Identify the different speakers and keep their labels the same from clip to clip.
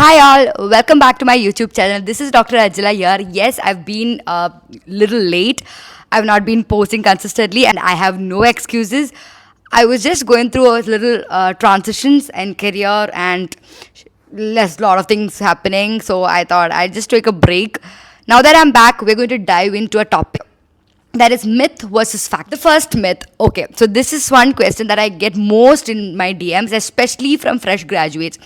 Speaker 1: Hi all, welcome back to my YouTube channel. This is Dr. Ajala here. Yes, I've been a little late. I've not been posting consistently and I have no excuses. I was just going through a little transitions and career and less lot of things happening. So I thought I'd just take a break. Now that I'm back, we're going to dive into a topic that is myth versus fact. The first myth, okay, so this is one question that I get most in my DMs, especially from fresh graduates.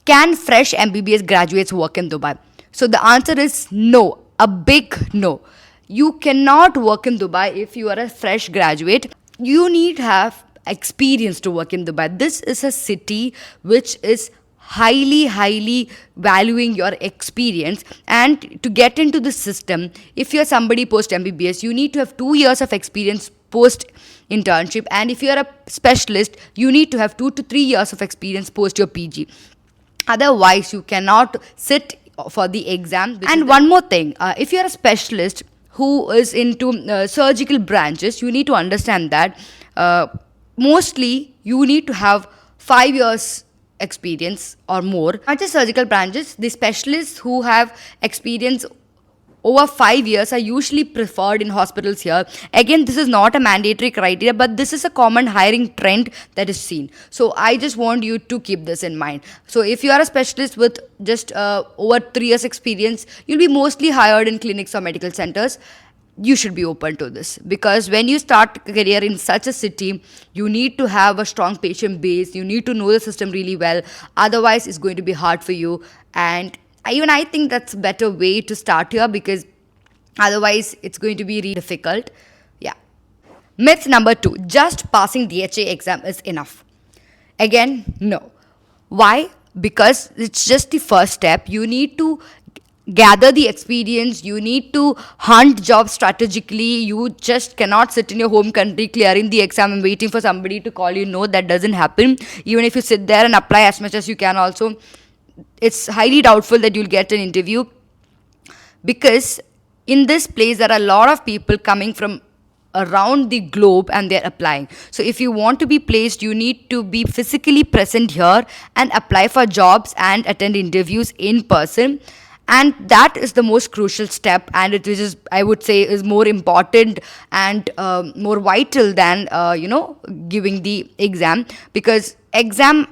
Speaker 1: Can fresh MBBS graduates work in Dubai? So the answer is no, a big no. You cannot work in Dubai if you are a fresh graduate. You need to have experience to work in Dubai. This is a city which is highly valuing your experience, and to get into the system, if you're somebody post MBBS, you need to have 2 years of experience post internship, and if you're a specialist, you need to have 2 to 3 years of experience post your PG. Otherwise, you cannot sit for the exam. And one more thing, if you're a specialist who is into surgical branches, you need to understand that mostly you need to have 5 years experience or more. Not just surgical branches, the specialists who have experience over 5 years are usually preferred in hospitals here. Again, this is not a mandatory criteria, but this is a common hiring trend that is seen. So I just want you to keep this in mind. So if you are a specialist with just over 3 years experience, you'll be mostly hired in clinics or medical centers. You should be open to this, because when you start a career in such a city, you need to have a strong patient base, you need to know the system really well. Otherwise, it's going to be hard for you. And even I think that's a better way to start here, because otherwise it's going to be really difficult. Yeah. Myth number 2, just passing DHA exam is enough. Again, no. Why? Because it's just the first step. You need to gather the experience, you need to hunt jobs strategically. You just cannot sit in your home country clearing the exam and waiting for somebody to call you. No, that doesn't happen. Even if you sit there and apply as much as you can also, it's highly doubtful that you'll get an interview, because in this place there are a lot of people coming from around the globe and they're applying. So if you want to be placed, you need to be physically present here and apply for jobs and attend interviews in person. And that is the most crucial step, and it is, I would say, is more important and more vital than giving the exam. Because exam,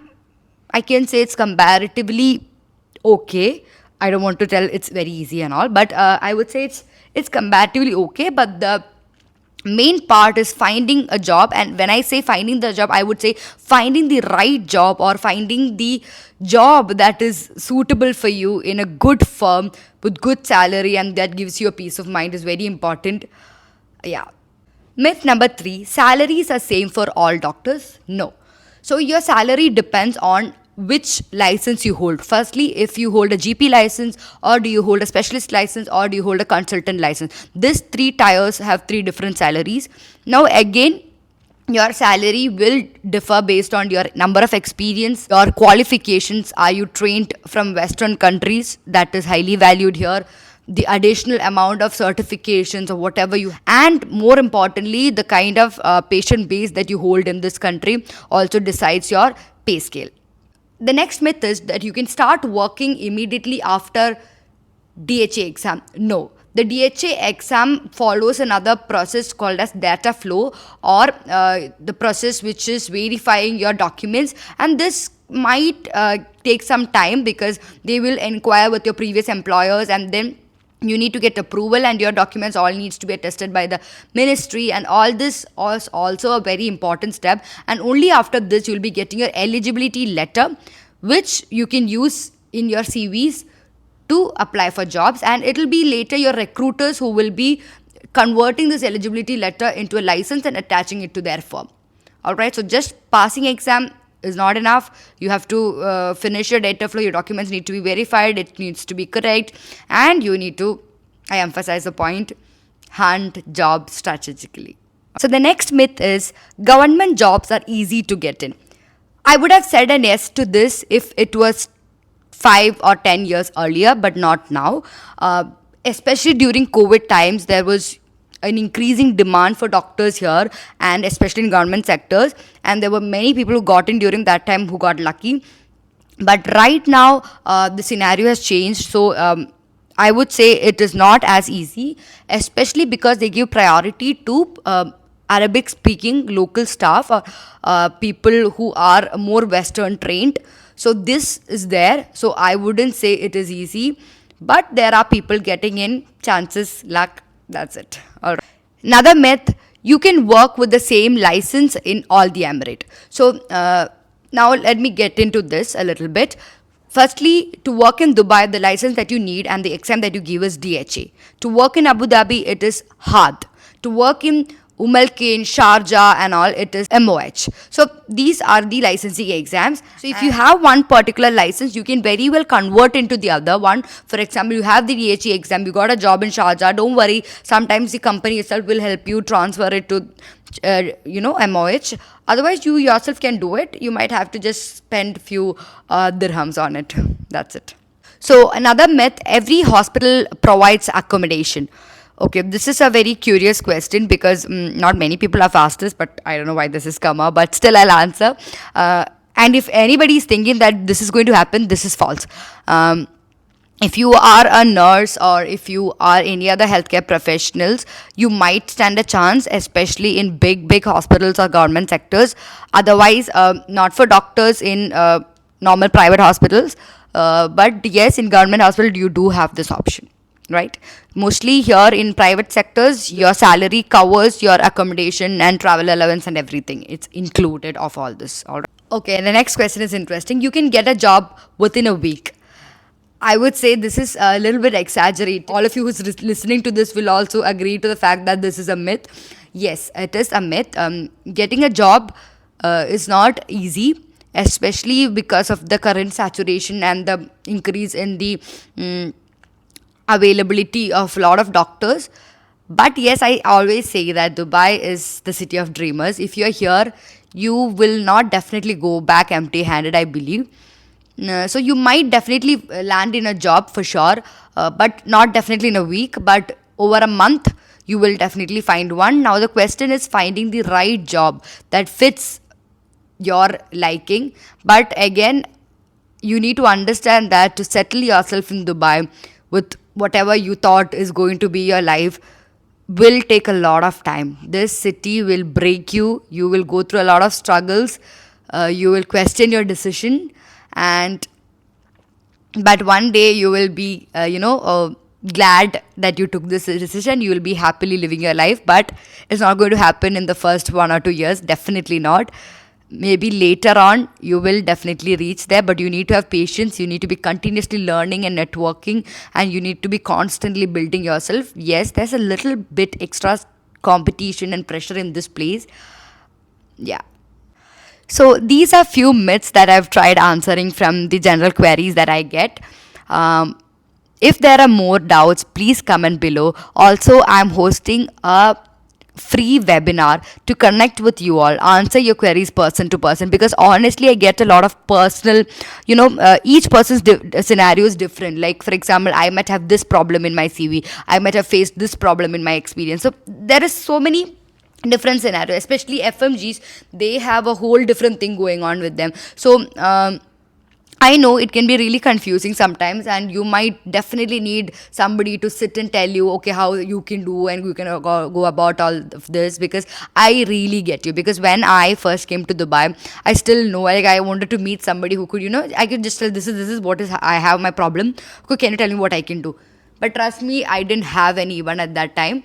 Speaker 1: I can say it's comparatively okay. I don't want to tell it's very easy and all, but I would say it's comparatively okay. But the main part is finding a job, and when I say finding the job, I would say finding the right job, or finding the job that is suitable for you in a good firm with good salary, and that gives you a peace of mind, is very important. Yeah. Myth number 3, salaries are same for all doctors. No. So your salary depends on which license you hold. Firstly, if you hold a GP license, or do you hold a specialist license, or do you hold a consultant license. These 3 tiers have 3 different salaries. Now again, your salary will differ based on your number of experience, your qualifications. Are you trained from Western countries? That is highly valued here. The additional amount of certifications or whatever you, and more importantly, the kind of patient base that you hold in this country also decides your pay scale. The next myth is that you can start working immediately after DHA exam. No. The DHA exam follows another process called as data flow, or the process which is verifying your documents, and this might take some time, because they will inquire with your previous employers, and then you need to get approval, and your documents all needs to be attested by the ministry, and all this is also a very important step. And only after this you'll be getting your eligibility letter, which you can use in your CVs to apply for jobs, and it'll be later your recruiters who will be converting this eligibility letter into a license and attaching it to their firm. Alright, so just passing exam is not enough. You have to finish your data flow, your documents need to be verified, it needs to be correct, and you need to, I emphasize the point, hunt jobs strategically. So the next myth is government jobs are easy to get in. I would have said an yes to this if it was 5 or 10 years earlier, but not now. Especially during COVID times, there was an increasing demand for doctors here, and especially in government sectors, and there were many people who got in during that time who got lucky. But right now, the scenario has changed. So I would say it is not as easy, especially because they give priority to Arabic speaking local staff, or people who are more Western trained. So this is there. So I wouldn't say it is easy, but there are people getting in, chances, luck. That's it. All right. Another myth: you can work with the same license in all the emirate. So now let me get into this a little bit. Firstly, to work in Dubai, the license that you need and the exam that you give is DHA. To work in Abu Dhabi, it is HAD. To work in Al Quwain, Sharjah, and all, it is MOH. So these are the licensing exams. So if you have one particular license, you can very well convert into the other one. For example, you have the DHA exam, you got a job in Sharjah. Don't worry. Sometimes the company itself will help you transfer it to, MOH. Otherwise, you yourself can do it. You might have to just spend few dirhams on it. That's it. So another myth: every hospital provides accommodation. Okay, this is a very curious question because not many people have asked this, but I don't know why this has come up, but still I'll answer. And if anybody is thinking that this is going to happen, this is false. If you are a nurse or if you are any other healthcare professionals, you might stand a chance, especially in big hospitals or government sectors. Otherwise, not for doctors in normal private hospitals, but yes, in government hospital you do have this option, right? Mostly here in private sectors, your salary covers your accommodation and travel allowance and everything. It's included of all this. All right. Okay, the next question is interesting. You can get a job within a week. I would say this is a little bit exaggerated. All of you who's listening to this will also agree to the fact that this is a myth. Yes, it is a myth. Getting a job is not easy, especially because of the current saturation and the increase in the availability of a lot of doctors. But yes, I always say that Dubai is the city of dreamers. If you're here, you will not definitely go back empty handed, I believe. So you might definitely land in a job for sure, but not definitely in a week, but over a month you will definitely find one. Now the question is finding the right job that fits your liking. But again, you need to understand that to settle yourself in Dubai with whatever you thought is going to be your life will take a lot of time. This city will break you. You will go through a lot of struggles. You will question your decision, and but one day you will be, glad that you took this decision. You will be happily living your life, but it's not going to happen in the first 1 or 2 years. Definitely not. Maybe later on you will definitely reach there, but you need to have patience. You need to be continuously learning and networking, and you need to be constantly building yourself. Yes, there's a little bit extra competition and pressure in this place. Yeah. So these are few myths that I've tried answering from the general queries that I get. If there are more doubts, please comment below. Also, I'm hosting a free webinar to connect with you all, answer your queries person to person, because honestly I get a lot of personal, each person's scenario is different. Like for example, I might have this problem in my CV, I might have faced this problem in my experience. So there is so many different scenario, especially FMGs. They have a whole different thing going on with them. So I know it can be really confusing sometimes, and you might definitely need somebody to sit and tell you, okay, how you can do and you can go about all of this, because I really get you. Because when I first came to Dubai, I still know, like, I wanted to meet somebody who could, I could just tell this is what is I have my problem. Okay, can you tell me what I can do? But trust me, I didn't have anyone at that time,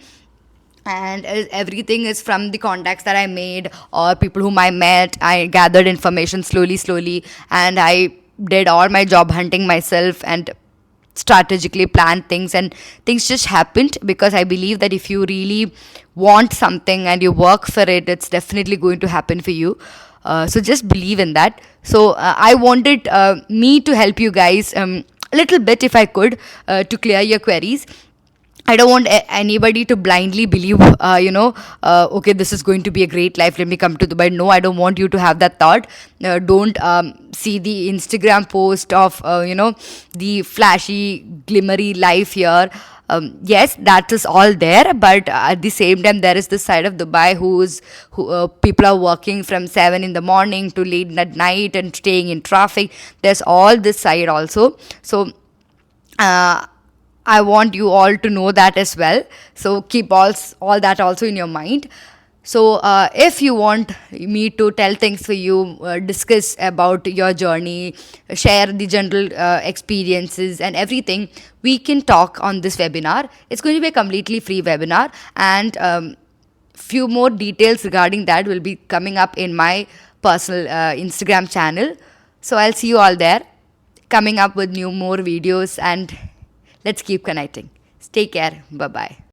Speaker 1: and everything is from the contacts that I made or people whom I met. I gathered information slowly, and I did all my job hunting myself and strategically planned things, and things just happened. Because I believe that if you really want something and you work for it, it's definitely going to happen for you. So just believe in that. So I wanted me to help you guys a little bit, if I could, to clear your queries. I don't want anybody to blindly believe, okay, this is going to be a great life, let me come to Dubai. No, I don't want you to have that thought. Don't see the Instagram post of, the flashy, glimmery life here. Yes, that is all there, but at the same time there is this side of Dubai who people are working from 7 in the morning to late at night and staying in traffic. There's all this side also. So uh, I want you all to know that as well. So keep all that also in your mind. So if you want me to tell things for you, discuss about your journey, share the general experiences and everything, we can talk on this webinar. It's going to be a completely free webinar, and few more details regarding that will be coming up in my personal Instagram channel. So I'll see you all there, coming up with new more videos, and let's keep connecting. Take care. Bye bye.